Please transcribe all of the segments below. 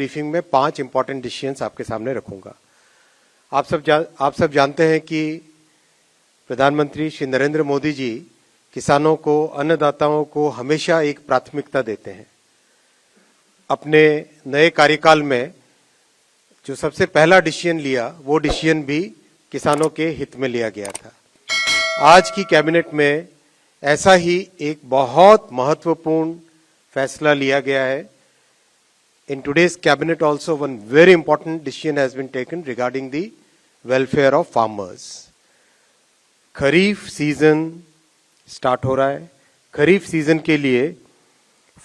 Briefing में 5 important decisions आपके सामने रखूंगा। आप सब जानते हैं कि प्रधानमंत्री श्री नरेंद्र मोदी जी किसानों को, अन्नदाताओं को हमेशा एक प्राथमिकता देते हैं। अपने नए कार्यकाल में जो सबसे पहला डिसीजन लिया, वो डिसीजन भी किसानों के हित में लिया गया था। आज की कैबिनेट में ऐसा ही एक बहुत महत्वपूर्ण फैसला लिया गया है। In today's cabinet also one very important decision has been taken regarding the welfare of farmers. Kharif season start हो रहा है। खरीफ सीजन के लिए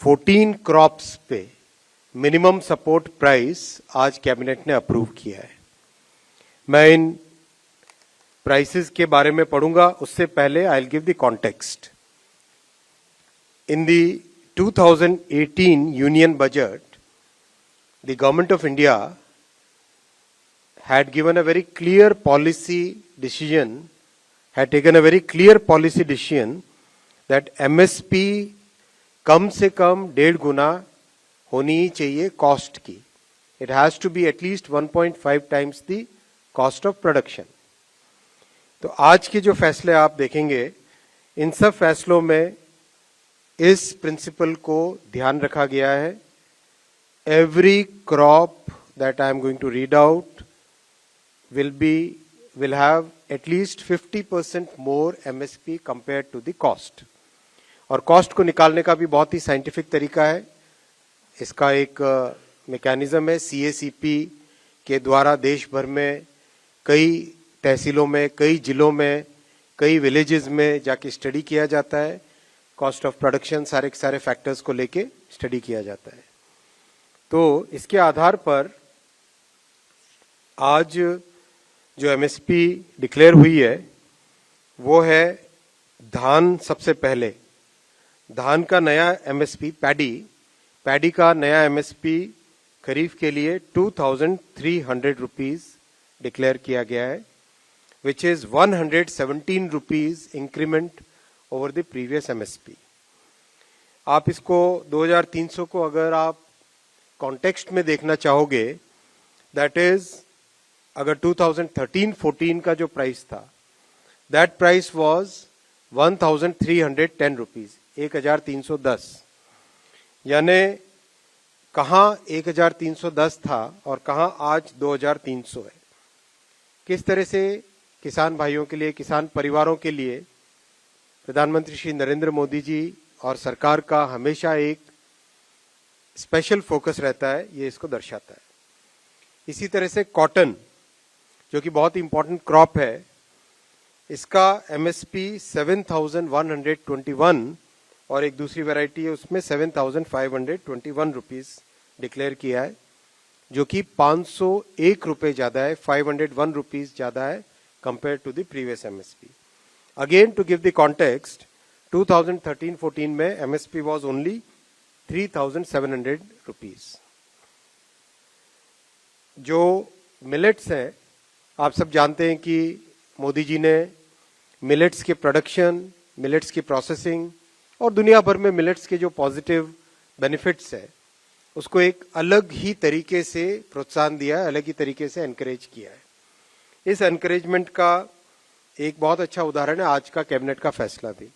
14 क्रॉप्स पे मिनिमम सपोर्ट प्राइस आज कैबिनेट ने अप्रूव किया है। मैं इन प्राइसेस के बारे में पढ़ूंगा, उससे पहले I will give the context. In the 2018 union budget, the government of India had given a very clear policy decision, had taken a very clear policy decision that MSP कम से कम 1.5 गुना होनी ही चाहिए कॉस्ट की। It has to be at least 1.5 times the cost of production. तो आज के जो फैसले आप देखेंगे, इन सब फैसलों में इस प्रिंसिपल को ध्यान रखा गया है। Every crop that I am going to read out will have at least 50% more MSP compared to the cost. और कॉस्ट को निकालने का भी बहुत ही साइंटिफिक तरीका है। इसका एक मैकेनिज्म है। CACP के द्वारा देश भर में कई तहसीलों में, कई जिलों में, कई विलेजेस में जाके स्टडी किया जाता है। कॉस्ट ऑफ प्रोडक्शन, सारे फैक्टर्स को लेके स्टडी किया जाता है। तो इसके आधार पर आज जो MSP डिक्लेयर हुई है वो है धान। सबसे पहले धान का नया MSP, पैडी का नया MSP खरीफ के लिए 2300 रुपीज डिक्लेयर किया गया है, which is 117 rupees increment over the previous MSP। आप इसको 2300 को अगर आप कॉन्टेक्स्ट में देखना चाहोगे, दैट इज अगर 2013-14 का जो प्राइस था, दैट प्राइस वाज 1310 रुपीज, 1310। यानी कहां 1310 था और कहां आज 2300 है। किस तरह से किसान भाइयों के लिए, किसान परिवारों के लिए प्रधानमंत्री श्री नरेंद्र मोदी जी और सरकार का हमेशा एक स्पेशल फोकस रहता है, ये इसको दर्शाता है। इसी तरह से कॉटन, जो कि बहुत इंपॉर्टेंट क्रॉप है, इसका MSP 7121 और एक दूसरी वैरायटी है उसमें 7521 रुपीज डिक्लेयर किया है, जो कि 501 रुपए ज्यादा है, 501 रुपीज ज्यादा है compare to the previous MSP। Again to give the context, 2013-14 में MSP वाज ओनली 3700 रुपीज। जो मिलेट्स है, आप सब जानते हैं कि मोदी जी ने मिलेट्स के प्रोडक्शन, मिलेट्स की प्रोसेसिंग और दुनिया भर में मिलेट्स के जो पॉजिटिव बेनिफिट्स है, उसको एक अलग ही तरीके से प्रोत्साहन दिया है, अलग ही तरीके से एनकरेज किया है। इस एनकरेजमेंट का एक बहुत अच्छा उदाहरण है आज का कैबिनेट का फैसला भी।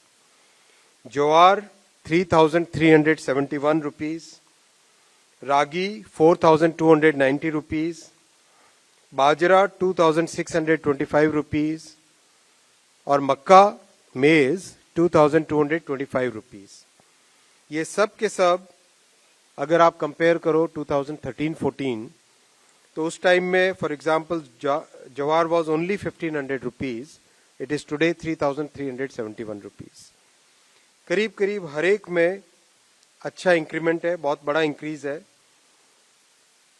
ज्वार 3371 रुपीज, रागी 4290 रुपीज, बाजरा 2625 रुपीज और मक्का, मेज 2225 रुपीज। ये सब के सब अगर आप कंपेयर करो 2013-14, तो उस टाइम में for example jowar was only 1500 rupees, it is today 3371 rupees. करीब करीब हर एक में अच्छा इंक्रीमेंट है, बहुत बड़ा इंक्रीज है।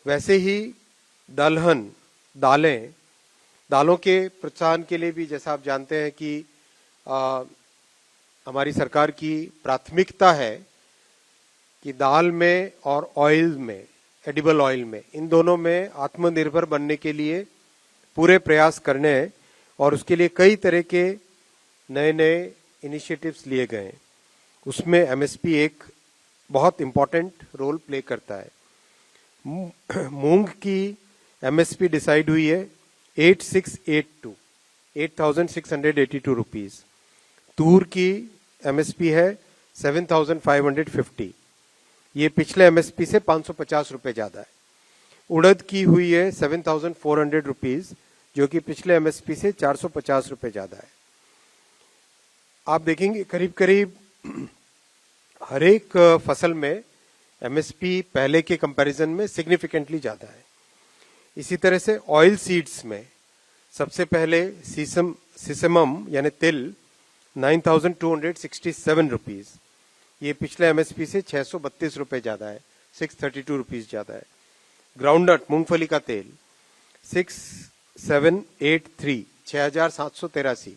वैसे ही दलहन, दालों के प्रोत्साहन के लिए भी, जैसा आप जानते हैं कि हमारी सरकार की प्राथमिकता है कि दाल में और ऑयल में, एडिबल ऑयल में, इन दोनों में आत्मनिर्भर बनने के लिए पूरे प्रयास करने हैं और उसके लिए कई तरह के नए नए इनिशिएटिव्स लिए गए हैं। उसमें MSP एक बहुत इंपॉर्टेंट रोल प्ले करता है। मूंग की एमएसपी डिसाइड हुई है 8682 रुपीज। तूर की एमएसपी है 7550, ये पिछले एमएसपी से 550 रुपए ज्यादा है। उड़द की हुई है 7400 रुपीज, जो कि पिछले एमएसपी से 450 रुपए ज्यादा है। आप देखेंगे करीब करीब हर एक फसल में एमएसपी पहले के कंपैरिजन में सिग्निफिकेंटली ज्यादा है। इसी तरह से ऑयल सीड्स में सबसे पहले सीसमम यानी तिल 9267 रुपीज, ये पिछले एमएसपी से 632 रुपए ज्यादा है, 632 रुपीज ज्यादा है। ग्राउंडनट मूंगफली का तेल 6783, 6783।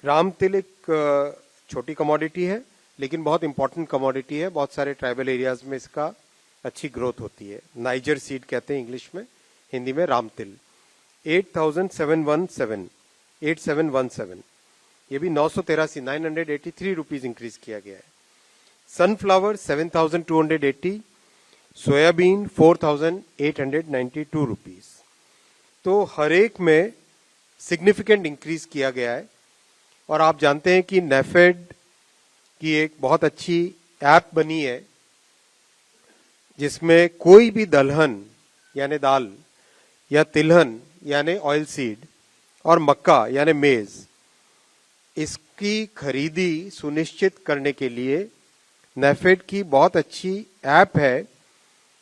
राम तिल एक छोटी कमोडिटी है लेकिन बहुत इंपॉर्टेंट कमोडिटी है। बहुत सारे ट्राइबल एरियाज में इसका अच्छी ग्रोथ होती है। नाइजर सीड कहते हैं इंग्लिश में, हिंदी में राम तिल 8717, ये भी 983 रुपीज इंक्रीज किया गया है। Sunflower 7280, soybean 4892 rupees. तो हर एक में सिग्निफिकेंट इंक्रीज किया गया है। और आप जानते हैं कि नेफेड की एक बहुत अच्छी ऐप बनी है जिसमें कोई भी दलहन यानी दाल या तिलहन यानी ऑयल सीड और मक्का यानी मेज, इसकी खरीदी सुनिश्चित करने के लिए नेफेड की बहुत अच्छी ऐप है।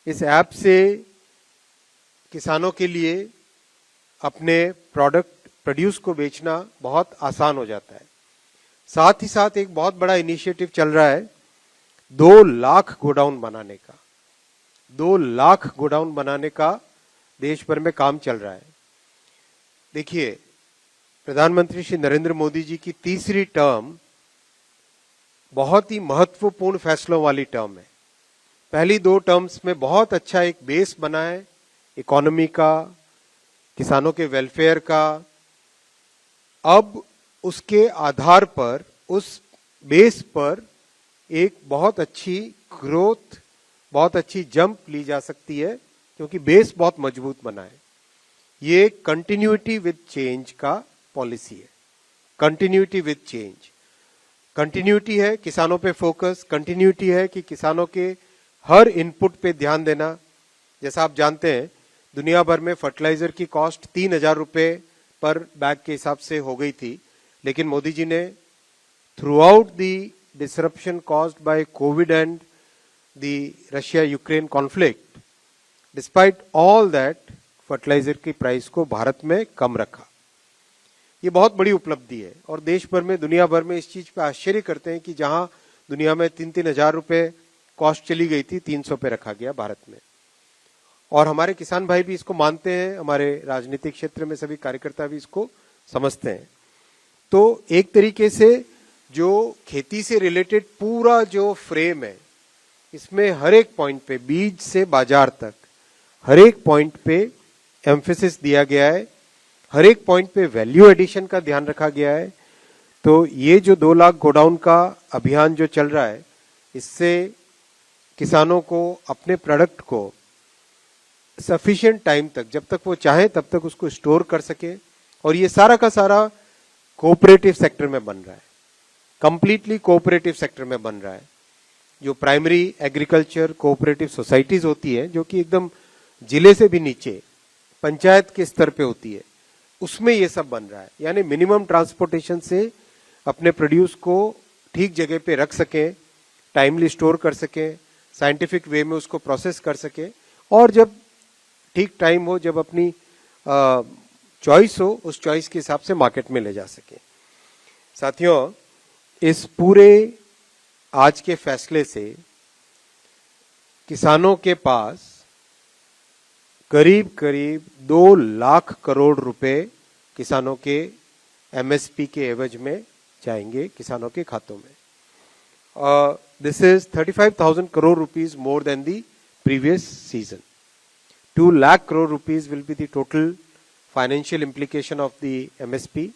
इस ऐप से किसानों के लिए अपने प्रोडक्ट प्रोड्यूस को बेचना बहुत आसान हो जाता है। साथ ही साथ एक बहुत बड़ा इनिशिएटिव चल रहा है 2 लाख गोडाउन बनाने का। 2 लाख गोडाउन बनाने का देश भर में काम चल रहा है। देखिए, प्रधानमंत्री श्री नरेंद्र मोदी जी की तीसरी टर्म बहुत ही महत्वपूर्ण फैसलों वाली टर्म है। पहली 2 टर्म्स में बहुत अच्छा एक बेस बना है इकोनॉमी का, किसानों के वेलफेयर का। अब उसके आधार पर, उस बेस पर एक बहुत अच्छी ग्रोथ, बहुत अच्छी जंप ली जा सकती है क्योंकि बेस बहुत मजबूत बना है। ये कंटिन्यूटी विद चेंज का पॉलिसी है। कंटिन्यूटी विद चेंज, कंटिन्यूटी है किसानों पे फोकस, कंटिन्यूटी है कि किसानों के हर इनपुट पे ध्यान देना। जैसा आप जानते हैं दुनिया भर में फर्टिलाइजर की कॉस्ट 3000 रुपए पर बैग के हिसाब से हो गई थी, लेकिन मोदी जी ने throughout the disruption caused by COVID and the Russia Ukraine conflict, despite all that fertiliser की प्राइस को भारत में कम रखा। ये बहुत बड़ी उपलब्धि है और देश भर में, दुनिया भर में इस चीज पे आश्चर्य करते हैं कि जहां दुनिया में 3-3 हजार रुपए कॉस्ट चली गई थी, 300 पे रखा गया भारत में। और हमारे किसान भाई भी इसको मानते हैं, हमारे राजनीतिक क्षेत्र में सभी कार्यकर्ता भी इसको समझते हैं। तो एक तरीके से जो खेती से रिलेटेड पूरा जो फ्रेम है, इसमें हर एक पॉइंट पे, बीज से बाजार तक, हर एक पॉइंट पे एम्फेसिस दिया गया है, हर एक पॉइंट पे वैल्यू एडिशन का ध्यान रखा गया है। तो ये जो 2 लाख गोडाउन का अभियान जो चल रहा है, इससे किसानों को अपने प्रोडक्ट को सफिशिएंट टाइम तक, जब तक वो चाहे तब तक उसको स्टोर कर सके। और ये सारा का सारा कोऑपरेटिव सेक्टर में बन रहा है, कंप्लीटली कोऑपरेटिव सेक्टर में बन रहा है। जो प्राइमरी एग्रीकल्चर कोऑपरेटिव सोसाइटीज होती है, जो कि एकदम जिले से भी नीचे पंचायत के स्तर पे होती है, उसमें ये सब बन रहा है। यानी मिनिमम ट्रांसपोर्टेशन से अपने प्रोड्यूस को ठीक जगह पे रख सके, टाइमली स्टोर कर सके, साइंटिफिक वे में उसको प्रोसेस कर सके, और जब ठीक टाइम हो, जब अपनी चॉइस हो, उस चॉइस के हिसाब से मार्केट में ले जा सके। साथियों, इस पूरे आज के फैसले से किसानों के पास करीब करीब 2 लाख करोड़ रुपए किसानों के एमएसपी के एवज में जाएंगे किसानों के खातों में। This is 35,000 crore rupees more than the previous season. 2 lakh crore rupees will be the total financial implication of the MSP.